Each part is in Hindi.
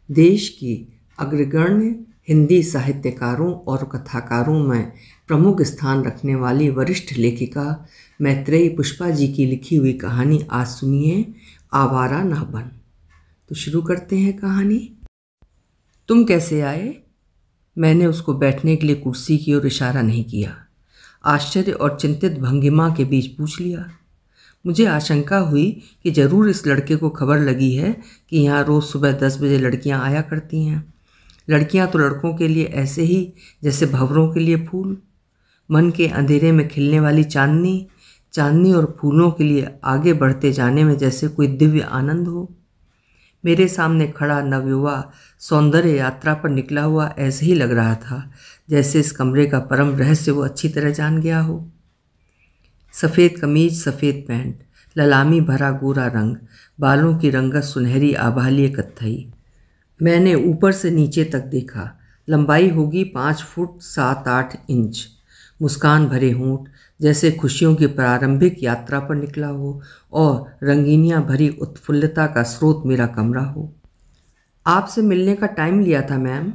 देश की अग्रगण्य हिंदी साहित्यकारों और कथाकारों में प्रमुख स्थान रखने वाली वरिष्ठ लेखिका मैत्रेयी पुष्पा जी की लिखी हुई कहानी आज सुनिए, आवारा ना बन। तो शुरू करते हैं कहानी। तुम कैसे आए? मैंने उसको बैठने के लिए कुर्सी की ओर इशारा नहीं किया। आश्चर्य और चिंतित भंगिमा के बीच पूछ लिया। मुझे आशंका हुई कि जरूर इस लड़के को खबर लगी है कि यहाँ रोज़ सुबह 10 बजे लड़कियाँ आया करती हैं। लड़कियाँ तो लड़कों के लिए ऐसे ही जैसे भंवरों के लिए फूल, मन के अंधेरे में खिलने वाली चांदनी, चांदनी और फूलों के लिए आगे बढ़ते जाने में जैसे कोई दिव्य आनंद हो। मेरे सामने खड़ा नवयुवा सौंदर्य यात्रा पर निकला हुआ ऐसे ही लग रहा था जैसे इस कमरे का परम रहस्य वो अच्छी तरह जान गया हो। सफ़ेद कमीज, सफ़ेद पैंट, ललामी भरा गोरा रंग, बालों की रंगत सुनहरी आभालीय कत्थई। मैंने ऊपर से नीचे तक देखा। लंबाई होगी 5 फुट 7-8 इंच। मुस्कान भरे होंठ, जैसे खुशियों की प्रारंभिक यात्रा पर निकला हो, और रंगीनियाँ भरी उत्फुल्लता का स्रोत मेरा कमरा हो। आपसे मिलने का टाइम लिया था मैम।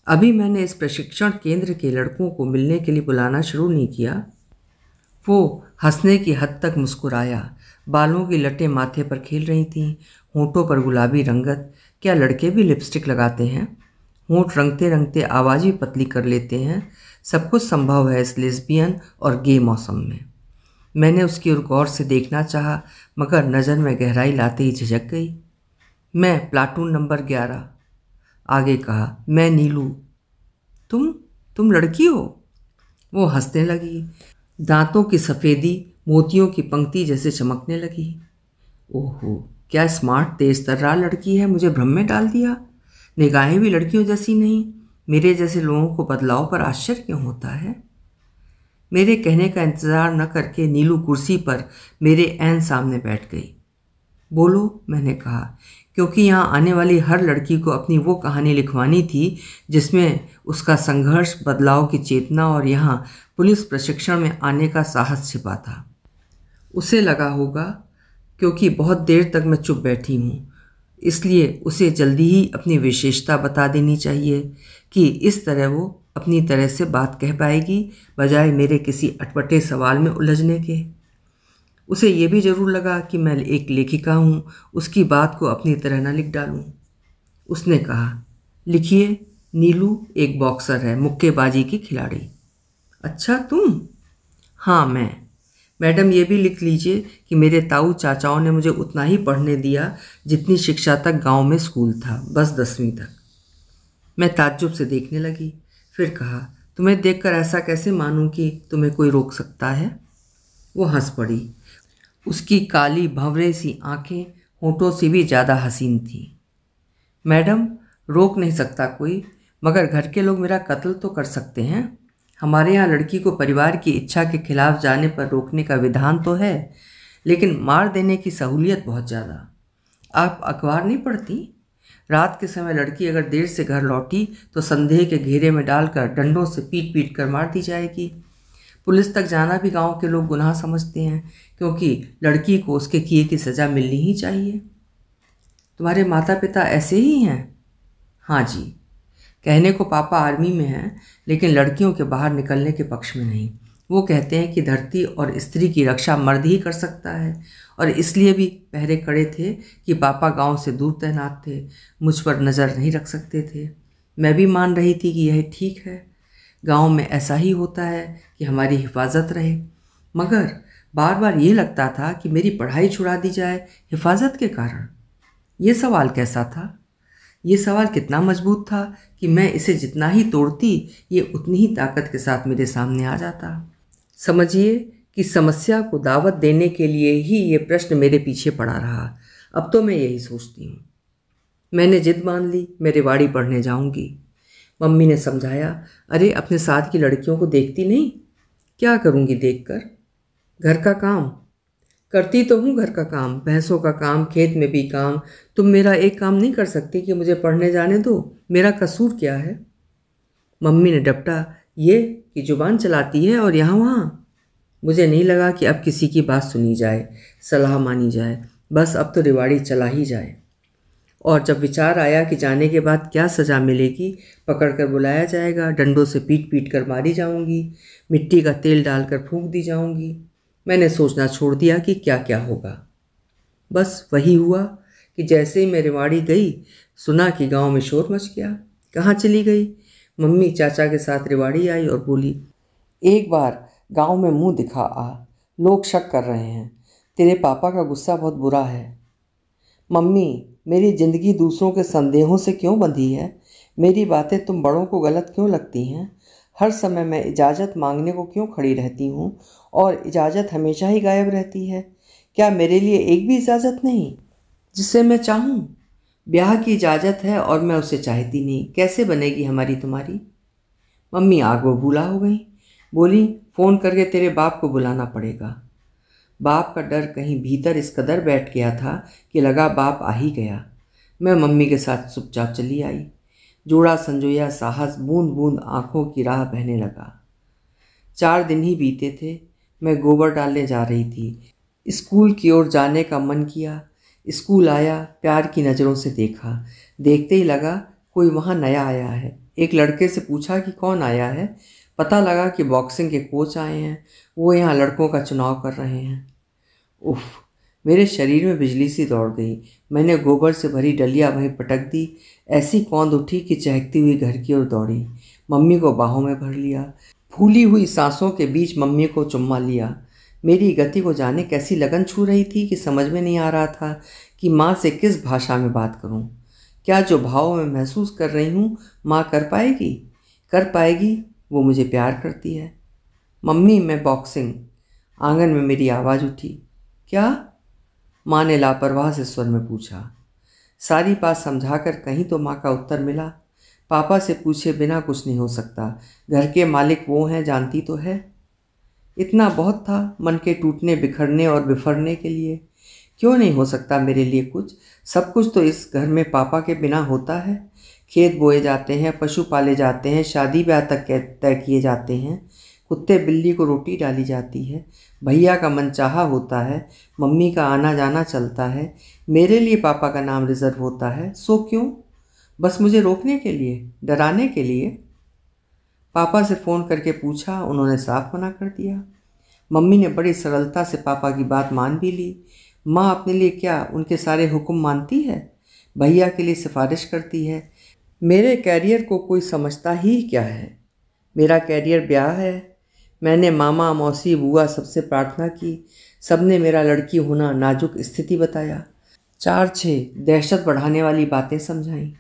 अभी मैंने इस प्रशिक्षण केंद्र के लड़कों को मिलने के लिए बुलाना शुरू नहीं किया। वो हंसने की हद तक मुस्कुराया। बालों की लटें माथे पर खेल रही थीं, होंठों पर गुलाबी रंगत। क्या लड़के भी लिपस्टिक लगाते हैं? होंठ रंगते रंगते आवाज़ भी पतली कर लेते हैं। सब कुछ संभव है इस लेस्बियन और गे मौसम में। मैंने उसकी ओर गौर से देखना चाहा, मगर नज़र में गहराई लाते ही झिझक गई। मैं प्लाटून नंबर 11। आगे कहा, मैं नीलू। तुम लड़की हो? वो हंसने लगी। दांतों की सफ़ेदी मोतियों की पंक्ति जैसे चमकने लगी। ओहो, क्या स्मार्ट तेज तर्रार लड़की है, मुझे भ्रम में डाल दिया। निगाहें भी लड़कियों जैसी नहीं। मेरे जैसे लोगों को बदलाव पर आश्चर्य क्यों होता है? मेरे कहने का इंतज़ार न करके नीलू कुर्सी पर मेरे ऐन सामने बैठ गई। बोलो, मैंने कहा, क्योंकि यहाँ आने वाली हर लड़की को अपनी वो कहानी लिखवानी थी जिसमें उसका संघर्ष, बदलाव की चेतना और यहाँ पुलिस प्रशिक्षण में आने का साहस छिपा था। उसे लगा होगा क्योंकि बहुत देर तक मैं चुप बैठी हूँ, इसलिए उसे जल्दी ही अपनी विशेषता बता देनी चाहिए कि इस तरह वो अपनी तरह से बात कह पाएगी, बजाय मेरे किसी अटपटे सवाल में उलझने के। उसे ये भी ज़रूर लगा कि मैं एक लेखिका हूँ, उसकी बात को अपनी तरह न लिख डालूँ। उसने कहा, लिखिए, नीलू एक बॉक्सर है, मुक्केबाजी की खिलाड़ी। अच्छा, तुम? हाँ, मैं। मैडम, ये भी लिख लीजिए कि मेरे ताऊ चाचाओं ने मुझे उतना ही पढ़ने दिया जितनी शिक्षा तक गांव में स्कूल था, बस 10वीं तक। मैं ताज्जुब से देखने लगी, फिर कहा, तुम्हें देखकर ऐसा कैसे मानूं कि तुम्हें कोई रोक सकता है? वो हंस पड़ी। उसकी काली भंवरे सी आंखें होठों से भी ज़्यादा हसीन थीं। मैडम, रोक नहीं सकता कोई, मगर घर के लोग मेरा कत्ल तो कर सकते हैं। हमारे यहाँ लड़की को परिवार की इच्छा के खिलाफ जाने पर रोकने का विधान तो है, लेकिन मार देने की सहूलियत बहुत ज़्यादा। आप अखबार नहीं पढ़ती? रात के समय लड़की अगर देर से घर लौटी तो संदेह के घेरे में डालकर डंडों से पीट पीट कर मार दी जाएगी। पुलिस तक जाना भी गांव के लोग गुनाह समझते हैं, क्योंकि लड़की को उसके किए की सज़ा मिलनी ही चाहिए। तुम्हारे माता पिता ऐसे ही हैं? हाँ जी। कहने को पापा आर्मी में हैं, लेकिन लड़कियों के बाहर निकलने के पक्ष में नहीं। वो कहते हैं कि धरती और स्त्री की रक्षा मर्द ही कर सकता है, और इसलिए भी पहरे कड़े थे कि पापा गांव से दूर तैनात थे, मुझ पर नज़र नहीं रख सकते थे। मैं भी मान रही थी कि यह ठीक है, गांव में ऐसा ही होता है कि हमारी हिफाजत रहे, मगर बार बार ये लगता था कि मेरी पढ़ाई छुड़ा दी जाए हिफाजत के कारण। ये सवाल कैसा था? ये सवाल कितना मजबूत था कि मैं इसे जितना ही तोड़ती, ये उतनी ही ताकत के साथ मेरे सामने आ जाता। समझिए कि समस्या को दावत देने के लिए ही ये प्रश्न मेरे पीछे पड़ा रहा। अब तो मैं यही सोचती हूँ। मैंने जिद मान ली, मैं रेवाड़ी पढ़ने जाऊँगी। मम्मी ने समझाया, अरे अपने साथ की लड़कियों को देखती नहीं? क्या करूँगी देखकर? घर का काम करती तो हूँ, घर का काम, भैंसों का काम, खेत में भी काम। तुम मेरा एक काम नहीं कर सकती कि मुझे पढ़ने जाने दो? मेरा कसूर क्या है? मम्मी ने डपटा, ये कि जुबान चलाती है और यहाँ वहाँ। मुझे नहीं लगा कि अब किसी की बात सुनी जाए, सलाह मानी जाए, बस अब तो रेवाड़ी चला ही जाए। और जब विचार आया कि जाने के बाद क्या सज़ा मिलेगी, पकड़ कर बुलाया जाएगा, डंडों से पीट पीट कर मारी जाऊंगी, मिट्टी का तेल डालकर फूंक दी जाऊंगी, मैंने सोचना छोड़ दिया कि क्या क्या होगा। बस वही हुआ कि जैसे ही मैं रेवाड़ी गई, सुना कि गांव में शोर मच गया। कहाँ चली गई? मम्मी चाचा के साथ रेवाड़ी आई और बोली, एक बार गांव में मुंह दिखा आ, लोग शक कर रहे हैं, तेरे पापा का गुस्सा बहुत बुरा है। मम्मी, मेरी जिंदगी दूसरों के संदेहों से क्यों बंधी है? मेरी बातें तुम बड़ों को गलत क्यों लगती हैं? हर समय मैं इजाज़त मांगने को क्यों खड़ी रहती हूँ और इजाज़त हमेशा ही गायब रहती है? क्या मेरे लिए एक भी इजाज़त नहीं जिसे मैं चाहूँ? ब्याह की इजाज़त है और मैं उसे चाहती नहीं, कैसे बनेगी हमारी तुम्हारी? मम्मी आग बबूला हो गई, बोली, फ़ोन करके तेरे बाप को बुलाना पड़ेगा। बाप का डर कहीं भीतर इस कदर बैठ गया था कि लगा बाप आ ही गया। मैं मम्मी के साथ चुपचाप चली आई। जोड़ा संजोया साहस बूंद बूंद आंखों की राह बहने लगा। 4 दिन ही बीते थे। मैं गोबर डालने जा रही थी। स्कूल की ओर जाने का मन किया। स्कूल आया, प्यार की नज़रों से देखा। देखते ही लगा कोई वहाँ नया आया है। एक लड़के से पूछा कि कौन आया है। पता लगा कि बॉक्सिंग के कोच आए हैं। वो यहाँ लड़कों का चुनाव कर रहे हैं। उफ, मेरे शरीर में बिजली सी दौड़ गई। मैंने गोबर से भरी डलिया वहीं पटक दी। ऐसी कौंध उठी कि चहकती हुई घर की ओर दौड़ी। मम्मी को बाहों में भर लिया। फूली हुई सांसों के बीच मम्मी को चुम्मा लिया। मेरी गति को जाने कैसी लगन छू रही थी कि समझ में नहीं आ रहा था कि माँ से किस भाषा में बात करूँ। क्या जो भाव मैं महसूस कर रही हूँ माँ कर पाएगी? कर पाएगी? वो मुझे प्यार करती है। मम्मी, मैं बॉक्सिंग। आंगन में मेरी आवाज़ उठी। क्या? माँ ने लापरवाह से स्वर में पूछा। सारी बात समझाकर कहीं तो माँ का उत्तर मिला। पापा से पूछे बिना कुछ नहीं हो सकता। घर के मालिक वो हैं, जानती तो है। इतना बहुत था मन के टूटने बिखरने और बिफरने के लिए। क्यों नहीं हो सकता मेरे लिए कुछ? सब कुछ तो इस घर में पापा के बिना होता है। खेत बोए जाते हैं, पशु पाले जाते हैं, शादी ब्याह तक तय किए जाते हैं, कुत्ते बिल्ली को रोटी डाली जाती है, भैया का मनचाहा होता है, मम्मी का आना जाना चलता है, मेरे लिए पापा का नाम रिजर्व होता है। सो क्यों? बस मुझे रोकने के लिए, डराने के लिए? पापा से फ़ोन करके पूछा, उन्होंने साफ मना कर दिया। मम्मी ने बड़ी सरलता से पापा की बात मान भी ली। माँ अपने लिए क्या उनके सारे हुक्म मानती है? भैया के लिए सिफारिश करती है। मेरे कैरियर को कोई समझता ही क्या है? मेरा कैरियर ब्याह है। मैंने मामा मौसी बुआ सबसे प्रार्थना की। सबने मेरा लड़की होना नाजुक स्थिति बताया। 4-6 दहशत बढ़ाने वाली बातें समझाईं।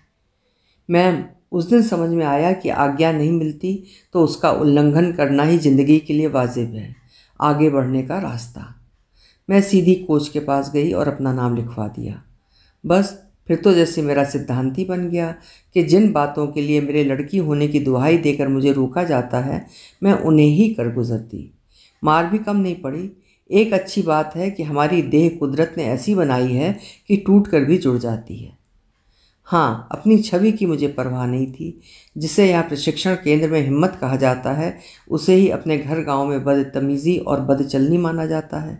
मैम, उस दिन समझ में आया कि आज्ञा नहीं मिलती तो उसका उल्लंघन करना ही जिंदगी के लिए वाजिब है, आगे बढ़ने का रास्ता। मैं सीधी कोच के पास गई और अपना नाम लिखवा दिया। बस फिर तो जैसे मेरा सिद्धांत ही बन गया कि जिन बातों के लिए मेरे लड़की होने की दुहाई देकर मुझे रोका जाता है, मैं उन्हें ही कर गुजरती। मार भी कम नहीं पड़ी। एक अच्छी बात है कि हमारी देह कुदरत ने ऐसी बनाई है कि टूट कर भी जुड़ जाती है। हाँ, अपनी छवि की मुझे परवाह नहीं थी। जिसे यहाँ प्रशिक्षण केंद्र में हिम्मत कहा जाता है, उसे ही अपने घर गांव में बदतमीज़ी और बदचलनी माना जाता है।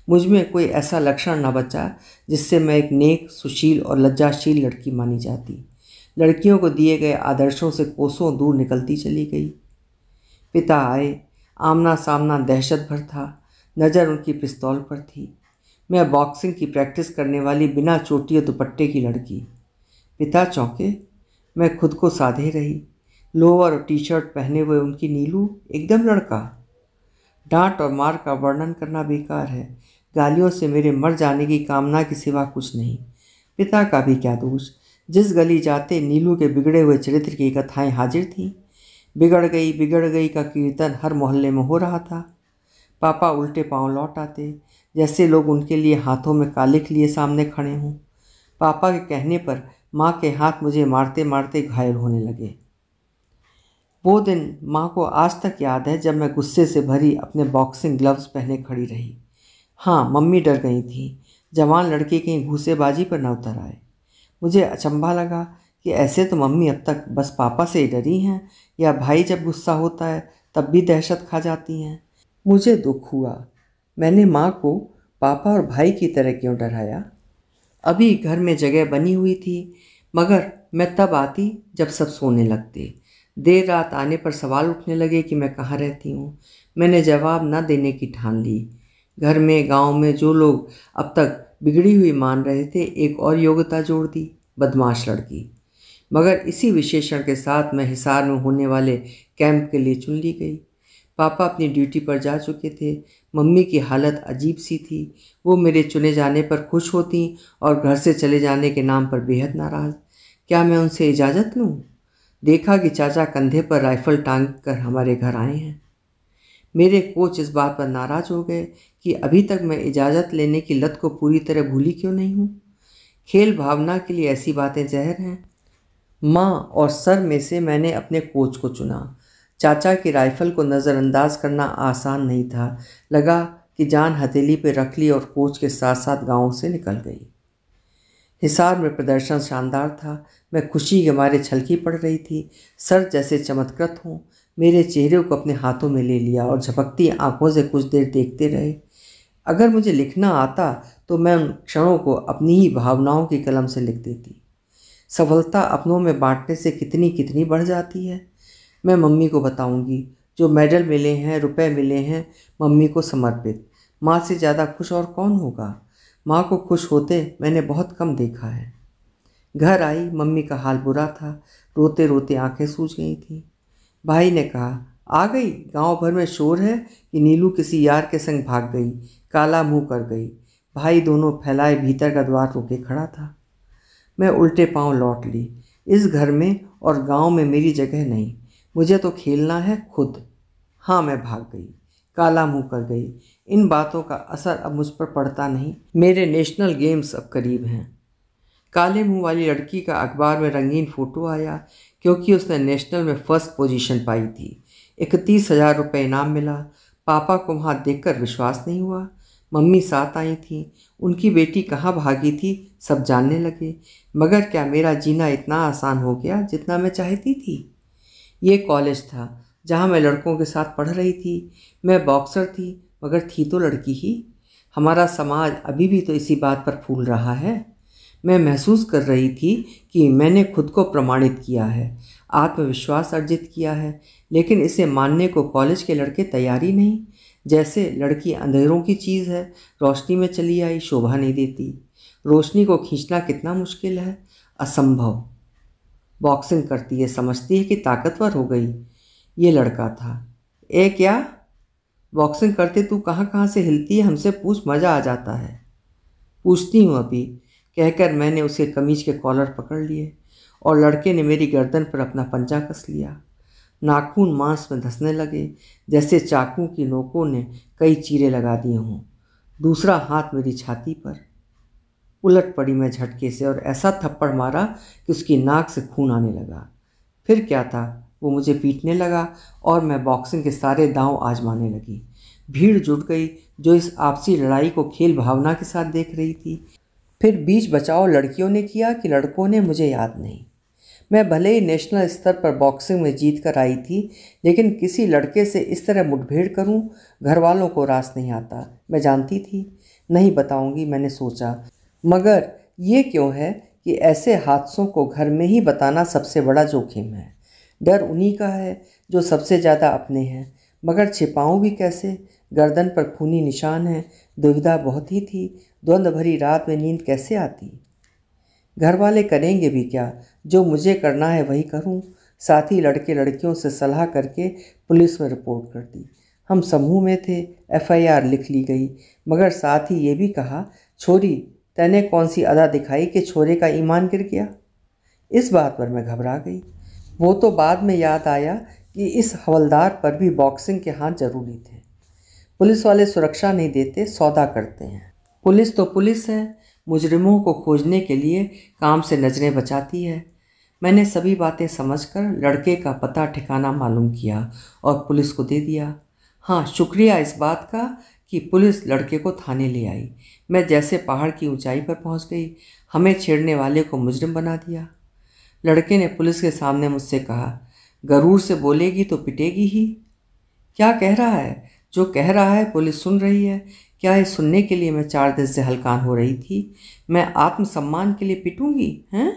मुझ में कोई ऐसा लक्षण न बचा जिससे मैं एक नेक, सुशील और लज्जाशील लड़की मानी जाती। लड़कियों को दिए गए आदर्शों से कोसों दूर निकलती चली गई। पिता आए। आमना सामना दहशत भर था। नज़र उनकी पिस्तौल पर थी। मैं बॉक्सिंग की प्रैक्टिस करने वाली बिना चोटी और दुपट्टे की लड़की। पिता चौंके। मैं खुद को साधे रही। लोअर और टी शर्ट पहने हुए उनकी नीलू एकदम लड़का। डांट और मार का वर्णन करना बेकार है। गालियों से मेरे मर जाने की कामना के सिवा कुछ नहीं। पिता का भी क्या दोष? जिस गली जाते नीलू के बिगड़े हुए चरित्र की कथाएं हाजिर थीं। बिगड़ गई का कीर्तन हर मोहल्ले में हो रहा था। पापा उल्टे पांव लौट आते, जैसे लोग उनके लिए हाथों में कालिख लिए सामने खड़े हों। पापा के कहने पर माँ के हाथ मुझे मारते मारते घायल होने लगे। वो दिन माँ को आज तक याद है जब मैं गुस्से से भरी अपने बॉक्सिंग ग्लव्स पहने खड़ी रही। हाँ, मम्मी डर गई थी जवान लड़के कहीं घूसेबाजी पर न उतर आए। मुझे अचंभा लगा कि ऐसे तो मम्मी अब तक बस पापा से ही डरी हैं, या भाई जब गुस्सा होता है तब भी दहशत खा जाती हैं। मुझे दुख हुआ। मैंने माँ को पापा और भाई की तरह क्यों डराया? अभी घर में जगह बनी हुई थी, मगर मैं तब आती जब सब सोने लगते। देर रात आने पर सवाल उठने लगे कि मैं कहाँ रहती हूँ। मैंने जवाब न देने की ठान ली। घर में, गांव में जो लोग अब तक बिगड़ी हुई मान रहे थे, एक और योग्यता जोड़ दी, बदमाश लड़की। मगर इसी विशेषण के साथ मैं हिसार में होने वाले कैंप के लिए चुन ली गई। पापा अपनी ड्यूटी पर जा चुके थे। मम्मी की हालत अजीब सी थी। वो मेरे चुने जाने पर खुश होती और घर से चले जाने के नाम पर बेहद नाराज़। क्या मैं उनसे इजाज़त लूँ? देखा कि चाचा कंधे पर राइफल टांग कर हमारे घर आए हैं। मेरे कोच इस बात पर नाराज़ हो गए कि अभी तक मैं इजाज़त लेने की लत को पूरी तरह भूली क्यों नहीं हूँ। खेल भावना के लिए ऐसी बातें जहर हैं। माँ और सर में से मैंने अपने कोच को चुना। चाचा की राइफल को नज़रअंदाज करना आसान नहीं था। लगा कि जान हथेली पर रख ली और कोच के साथ साथ गांव से निकल गई। हिसार में प्रदर्शन शानदार था। मैं खुशी के मारे छलकी पड़ रही थी। सर जैसे चमत्कृत हों, मेरे चेहरे को अपने हाथों में ले लिया और झपकती आंखों से कुछ देर देखते रहे। अगर मुझे लिखना आता तो मैं उन क्षणों को अपनी ही भावनाओं की कलम से लिख देती। सफलता अपनों में बांटने से कितनी कितनी बढ़ जाती है। मैं मम्मी को बताऊंगी। जो मेडल मिले हैं, रुपए मिले हैं, मम्मी को समर्पित। माँ से ज़्यादा खुश और कौन होगा। माँ को खुश होते मैंने बहुत कम देखा है। घर आई, मम्मी का हाल बुरा था। रोते रोते आंखें सूज गई थीं। भाई ने कहा, आ गई? गांव भर में शोर है कि नीलू किसी यार के संग भाग गई, काला मुंह कर गई। भाई दोनों फैलाए भीतर का द्वार रोके खड़ा था। मैं उल्टे पांव लौट ली। इस घर में और गांव में मेरी जगह नहीं। मुझे तो खेलना है खुद। हाँ, मैं भाग गई, काला मुंह कर गई। इन बातों का असर अब मुझ पर पड़ता नहीं। मेरे नेशनल गेम्स अब करीब हैं। काले मुंह वाली लड़की का अखबार में रंगीन फोटो आया, क्योंकि उसने नेशनल में फर्स्ट पोजीशन पाई थी। 31,000 रुपये इनाम मिला। पापा को वहाँ देखकर विश्वास नहीं हुआ। मम्मी साथ आई थी। उनकी बेटी कहाँ भागी थी सब जानने लगे। मगर क्या मेरा जीना इतना आसान हो गया जितना मैं चाहती थी? ये कॉलेज था जहाँ मैं लड़कों के साथ पढ़ रही थी। मैं बॉक्सर थी, मगर थी तो लड़की ही। हमारा समाज अभी भी तो इसी बात पर फूल रहा है। मैं महसूस कर रही थी कि मैंने खुद को प्रमाणित किया है, आत्मविश्वास अर्जित किया है, लेकिन इसे मानने को कॉलेज के लड़के तैयार ही नहीं। जैसे लड़की अंधेरों की चीज़ है, रोशनी में चली आई शोभा नहीं देती। रोशनी को खींचना कितना मुश्किल है, असंभव। बॉक्सिंग करती है, समझती है कि ताकतवर हो गई। ये लड़का था। ए क्या, बॉक्सिंग करते तू कहाँ कहाँ से हिलती है, हमसे पूछ, मज़ा आ जाता है। पूछती हूँ अभी, कहकर मैंने उसके कमीज के कॉलर पकड़ लिए और लड़के ने मेरी गर्दन पर अपना पंजा कस लिया। नाखून मांस में धंसने लगे, जैसे चाकू की नोकों ने कई चीरे लगा दिए हों। दूसरा हाथ मेरी छाती पर। उलट पड़ी मैं झटके से और ऐसा थप्पड़ मारा कि उसकी नाक से खून आने लगा। फिर क्या था, वो मुझे पीटने लगा और मैं बॉक्सिंग के सारे दांव आजमाने लगी। भीड़ जुट गई जो इस आपसी लड़ाई को खेल भावना के साथ देख रही थी। फिर बीच बचाव लड़कियों ने किया कि लड़कों ने, मुझे याद नहीं। मैं भले ही नेशनल स्तर पर बॉक्सिंग में जीत कर आई थी, लेकिन किसी लड़के से इस तरह मुठभेड़ करूं, घर वालों को रास नहीं आता। मैं जानती थी, नहीं बताऊंगी, मैंने सोचा। मगर ये क्यों है कि ऐसे हादसों को घर में ही बताना सबसे बड़ा जोखिम है। डर उन्हीं का है जो सबसे ज़्यादा अपने हैं, मगर छिपाऊं भी कैसे? गर्दन पर खूनी निशान है। दुविधा बहुत ही थी। द्वंद्व भरी रात में नींद कैसे आती? घर वाले करेंगे भी क्या? जो मुझे करना है वही करूं। साथ ही लड़के लड़कियों से सलाह करके पुलिस में रिपोर्ट कर दी। हम समूह में थे, FIR लिख ली गई, मगर साथ ही ये भी कहा, छोरी तैने कौन सी अदा दिखाई कि छोरे का ईमान गिर गया? इस बात पर मैं घबरा गई। वो तो बाद में याद आया कि इस हवलदार पर भी बॉक्सिंग के हाथ जरूरी थे। पुलिस वाले सुरक्षा नहीं देते, सौदा करते हैं। पुलिस तो पुलिस है, मुजरिमों को खोजने के लिए काम से नजरें बचाती है। मैंने सभी बातें समझकर लड़के का पता ठिकाना मालूम किया और पुलिस को दे दिया। हाँ, शुक्रिया इस बात का कि पुलिस लड़के को थाने ले आई। मैं जैसे पहाड़ की ऊंचाई पर पहुंच गई। हमें छेड़ने वाले को मुजरिम बना दिया। लड़के ने पुलिस के सामने मुझसे कहा, गरूर से बोलेगी तो पिटेगी ही। क्या कह रहा है? जो कह रहा है पुलिस सुन रही है। क्या ये सुनने के लिए मैं 4 दिन से हलकान हो रही थी? मैं आत्मसम्मान के लिए पिटूंगी हैं?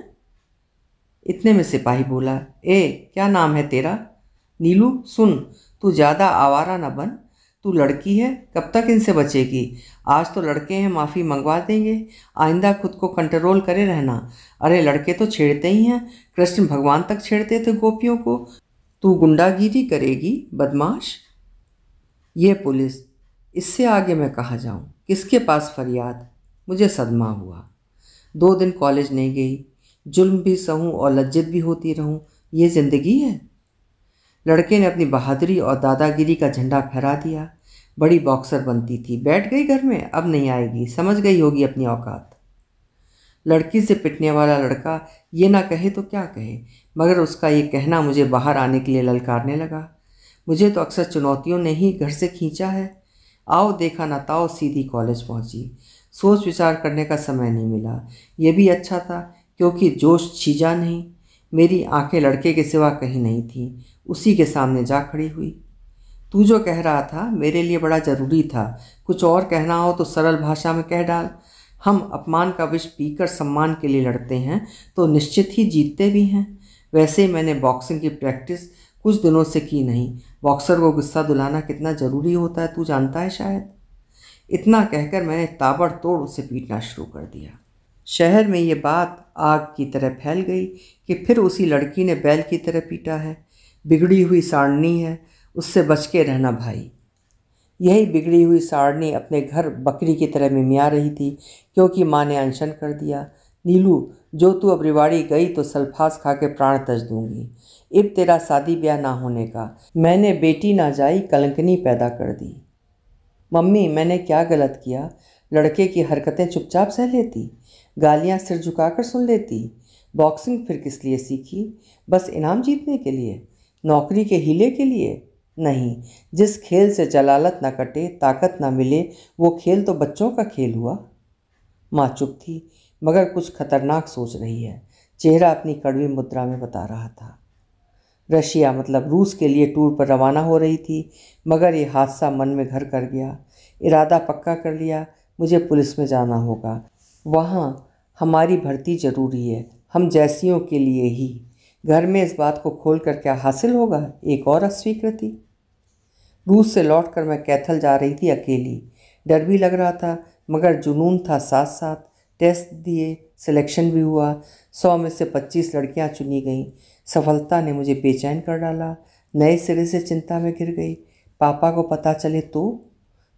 इतने में सिपाही बोला, ए क्या नाम है तेरा? नीलू सुन, तू ज़्यादा आवारा न बन। तू लड़की है, कब तक इनसे बचेगी? आज तो लड़के हैं, माफ़ी मंगवा देंगे। आइंदा खुद को कंट्रोल करे रहना। अरे लड़के तो छेड़ते ही हैं, कृष्ण भगवान तक छेड़ते थे गोपियों को। तू गुंडागिरी करेगी बदमाश? ये पुलिस, इससे आगे मैं कहाँ जाऊँ? किसके पास फरियाद? मुझे सदमा हुआ। 2 दिन कॉलेज नहीं गई, जुल्म भी सहूँ और लज्जित भी होती रहूँ। ये ज़िंदगी है? लड़के ने अपनी बहादुरी और दादागिरी का झंडा फहरा दिया। बड़ी बॉक्सर बनती थी, बैठ गई घर में, अब नहीं आएगी, समझ गई होगी अपनी औकात। लड़की से पिटने वाला लड़का ये ना कहे तो क्या कहे, मगर उसका ये कहना मुझे बाहर आने के लिए ललकारने लगा। मुझे तो अक्सर चुनौतियों ने ही घर से खींचा है। आओ देखा ना ताओ सीधी कॉलेज पहुंची। सोच विचार करने का समय नहीं मिला। ये भी अच्छा था क्योंकि जोश छीजा नहीं। मेरी आंखें लड़के के सिवा कहीं नहीं थीं। उसी के सामने जा खड़ी हुई। तू जो कह रहा था मेरे लिए बड़ा ज़रूरी था। कुछ और कहना हो तो सरल भाषा में कह डाल। हम अपमान का विष पीकर सम्मान के लिए लड़ते हैं तो निश्चित ही जीतते भी हैं। वैसे ही मैंने बॉक्सिंग की प्रैक्टिस कुछ दिनों से की नहीं। बॉक्सर को गुस्सा दिलाना कितना ज़रूरी होता है तू जानता है शायद। इतना कहकर मैंने ताबड़तोड़ उसे पीटना शुरू कर दिया। शहर में ये बात आग की तरह फैल गई कि फिर उसी लड़की ने बैल की तरह पीटा है। बिगड़ी हुई साड़नी है, उससे बच के रहना भाई। यही बिगड़ी हुई साड़नी अपने घर बकरी की तरह मिमिया रही थी क्योंकि माँ ने अनशन कर दिया। नीलू, जो तू अब रिवाड़ी गई तो सल्फास खा के प्राण तज दूंगी। अब तेरा शादी ब्याह ना होने का। मैंने बेटी ना जाई कलंकनी पैदा कर दी। मम्मी, मैंने क्या गलत किया? लड़के की हरकतें चुपचाप सह लेती, गालियाँ सिर झुकाकर सुन लेती। बॉक्सिंग फिर किस लिए सीखी? बस इनाम जीतने के लिए? नौकरी के हीले के लिए? नहीं, जिस खेल से जलालत ना कटे, ताकत ना मिले, वो खेल तो बच्चों का खेल हुआ। माँ चुप थी मगर कुछ खतरनाक सोच रही है। चेहरा अपनी कड़वी मुद्रा में बता रहा था। रशिया मतलब रूस के लिए टूर पर रवाना हो रही थी मगर ये हादसा मन में घर कर गया। इरादा पक्का कर लिया, मुझे पुलिस में जाना होगा। वहाँ हमारी भर्ती ज़रूरी है, हम जैसियों के लिए ही। घर में इस बात को खोल कर क्या हासिल होगा? एक और अस्वीकृति। रूस से लौटकर मैं कैथल जा रही थी अकेली। डर भी लग रहा था मगर जुनून था साथ साथ। टेस्ट दिए, सिलेक्शन भी हुआ। 100 में से 25 लड़कियां चुनी गईं। सफलता ने मुझे बेचैन कर डाला। नए सिरे से चिंता में घिर गई। पापा को पता चले तो?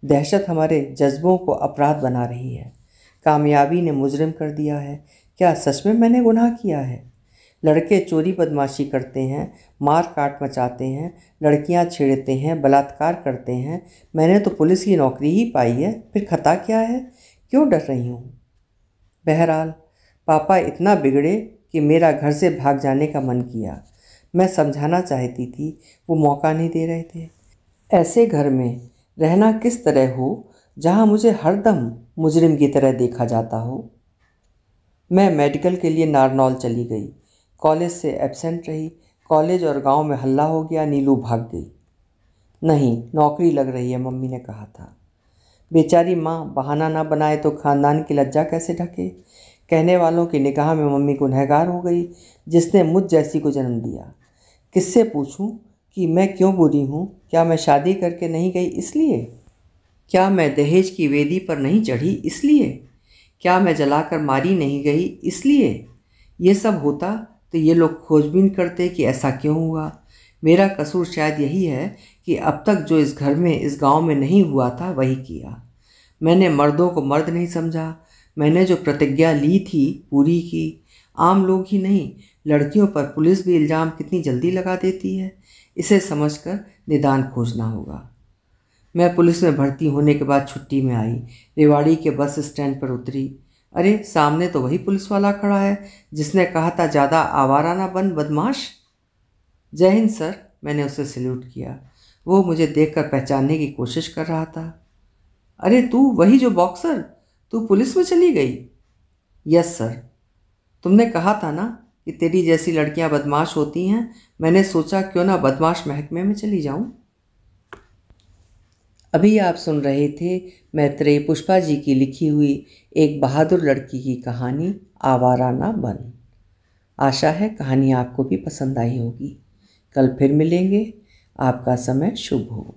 दहशत हमारे जज्बों को अपराध बना रही है। कामयाबी ने मुजरिम कर दिया है। क्या सच में मैंने गुनाह किया है? लड़के चोरी बदमाशी करते हैं, मार काट मचाते हैं, लड़कियां छेड़ते हैं, बलात्कार करते हैं। मैंने तो पुलिस की नौकरी ही पाई है, फिर खता क्या है? क्यों डर रही हूँ? बहरहाल पापा इतना बिगड़े कि मेरा घर से भाग जाने का मन किया। मैं समझाना चाहती थी, वो मौका नहीं दे रहे थे। ऐसे घर में रहना किस तरह हो जहाँ मुझे हरदम मुजरिम की तरह देखा जाता हो। मैं मेडिकल के लिए नारनौल चली गई। कॉलेज से एब्सेंट रही। कॉलेज और गांव में हल्ला हो गया, नीलू भाग गई। नहीं, नौकरी लग रही है, मम्मी ने कहा था। बेचारी माँ बहाना ना बनाए तो खानदान की लज्जा कैसे ढके। कहने वालों की निगाह में मम्मी गुनहगार हो गई जिसने मुझ जैसी को जन्म दिया। किससे पूछूं कि मैं क्यों बुरी हूँ? क्या मैं शादी करके नहीं गई इसलिए? क्या मैं दहेज की वेदी पर नहीं चढ़ी इसलिए? क्या मैं जलाकर मारी नहीं गई इसलिए? ये सब होता तो ये लोग खोजबीन करते कि ऐसा क्यों हुआ। मेरा कसूर शायद यही है कि अब तक जो इस घर में, इस गांव में नहीं हुआ था वही किया। मैंने मर्दों को मर्द नहीं समझा। मैंने जो प्रतिज्ञा ली थी पूरी की। आम लोग ही नहीं, लड़कियों पर पुलिस भी इल्ज़ाम कितनी जल्दी लगा देती है। इसे समझकर निदान खोजना होगा। मैं पुलिस में भर्ती होने के बाद छुट्टी में आई। रेवाड़ी के बस स्टैंड पर उतरी। अरे सामने तो वही पुलिस वाला खड़ा है जिसने कहा था ज़्यादा आवारा ना बन बदमाश। जय हिंद सर, मैंने उसे सैल्यूट किया। वो मुझे देखकर पहचानने की कोशिश कर रहा था। अरे तू वही जो बॉक्सर, तू पुलिस में चली गई? Yes sir. तुमने कहा था ना कि तेरी जैसी लड़कियां बदमाश होती हैं। मैंने सोचा क्यों ना बदमाश महकमे में चली जाऊं। अभी आप सुन रहे थे मैत्रेयी पुष्पा जी की लिखी हुई एक बहादुर लड़की की कहानी आवारा ना बन। आशा है कहानी आपको भी पसंद आई होगी। कल फिर मिलेंगे। आपका समय शुभ हो।